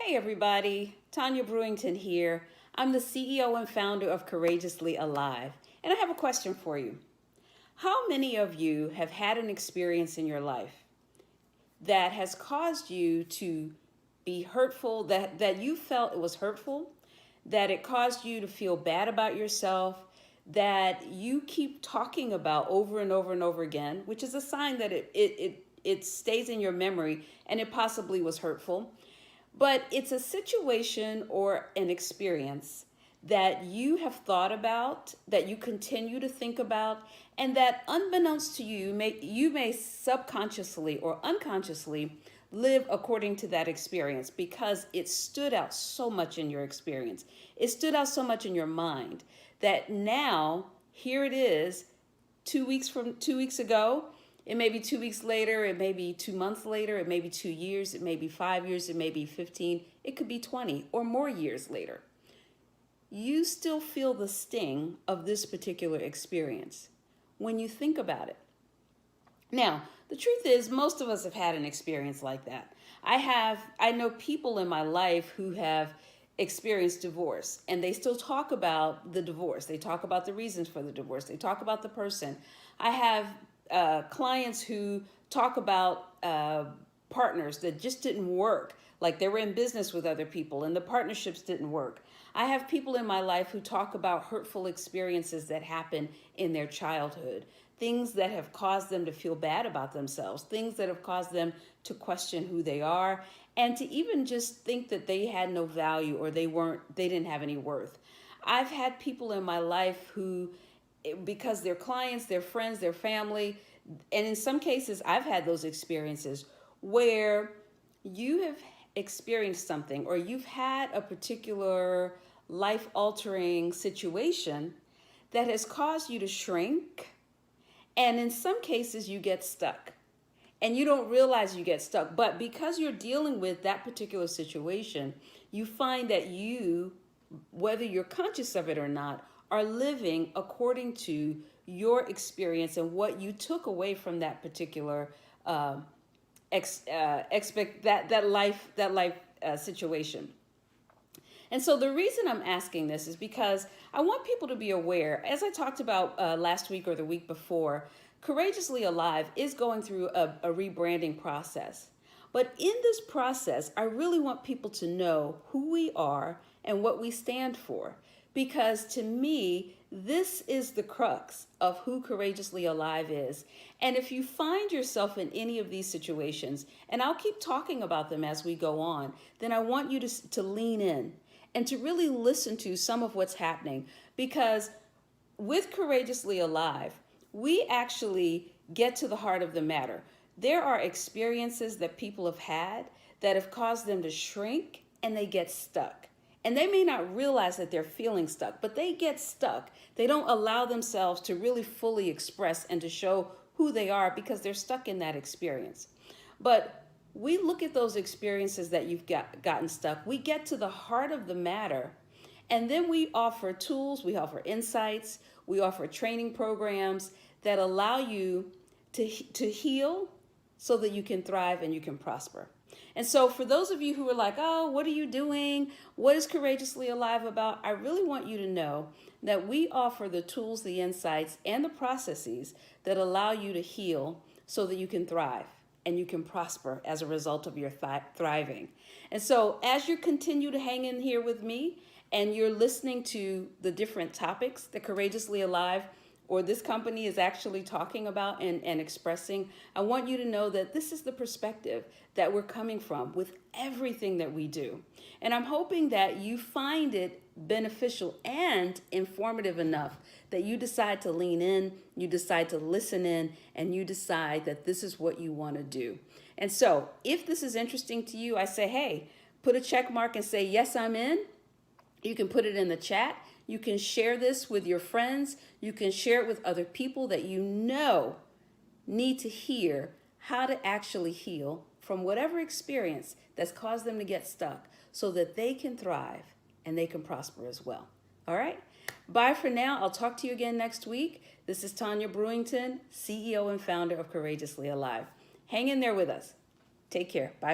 Hey everybody, Tanya Brewington here. I'm the CEO and founder of Courageously Alive, and I have a question for you. How many of you have had an experience in your life that has caused you to be hurtful, that you felt it was hurtful, that it caused you to feel bad about yourself, that you keep talking about over and over and over again, which is a sign that it stays in your memory and it possibly was hurtful. But it's a situation or an experience that you have thought about, that you continue to think about, and that unbeknownst to you, you may subconsciously or unconsciously live according to that experience because it stood out so much in your experience. It stood out so much in your mind that now here it is 2 weeks ago. It may be 2 weeks later, it may be 2 months later, it may be 2 years, it may be 5 years, it may be 15, it could be 20 or more years later. You still feel the sting of this particular experience when you think about it. Now, the truth is, most of us have had an experience like that. I know people in my life who have experienced divorce, and they still talk about the divorce. They talk about the reasons for the divorce. They talk about the person. I have clients who talk about partners that just didn't work, like they were in business with other people and the partnerships didn't work. I have people in my life who talk about hurtful experiences that happen in their childhood, things that have caused them to feel bad about themselves, things that have caused them to question who they are, and to even just think that they had no value or they didn't have any worth. I've had people in my life who, because they're clients, they're friends, they're family, and in some cases I've had those experiences where you have experienced something or you've had a particular life-altering situation that has caused you to shrink, and in some cases you get stuck. And you don't realize you get stuck, but because you're dealing with that particular situation, you find that you, whether you're conscious of it or not, are living according to your experience and what you took away from that particular life situation. And so the reason I'm asking this is because I want people to be aware, as I talked about last week or the week before, Courageously Alive is going through a rebranding process. But in this process, I really want people to know who we are and what we stand for. Because to me, this is the crux of who Courageously Alive is. And if you find yourself in any of these situations, and I'll keep talking about them as we go on, then I want you to lean in and to really listen to some of what's happening. Because with Courageously Alive, we actually get to the heart of the matter. There are experiences that people have had that have caused them to shrink, and they get stuck. And they may not realize that they're feeling stuck, but they get stuck. They don't allow themselves to really fully express and to show who they are because they're stuck in that experience. But we look at those experiences that you've gotten stuck. We get to the heart of the matter, and then we offer tools, we offer insights, we offer training programs that allow you to heal so that you can thrive and you can prosper. And so for those of you who are like, oh, what are you doing? What is Courageously Alive about? I really want you to know that we offer the tools, the insights, and the processes that allow you to heal so that you can thrive and you can prosper as a result of your thriving. And so as you continue to hang in here with me and you're listening to the different topics that Courageously Alive or this company is actually talking about and expressing, I want you to know that this is the perspective that we're coming from with everything that we do. And I'm hoping that you find it beneficial and informative enough that you decide to lean in, you decide to listen in, and you decide that this is what you want to do. And so if this is interesting to you, I say, hey, put a check mark and say, yes, I'm in. You can put it in the chat. You can share this with your friends. You can share it with other people that you know need to hear how to actually heal from whatever experience that's caused them to get stuck so that they can thrive and they can prosper as well. All right? Bye for now. I'll talk to you again next week. This is Tanya Brewington, CEO and founder of Courageously Alive. Hang in there with us. Take care. Bye.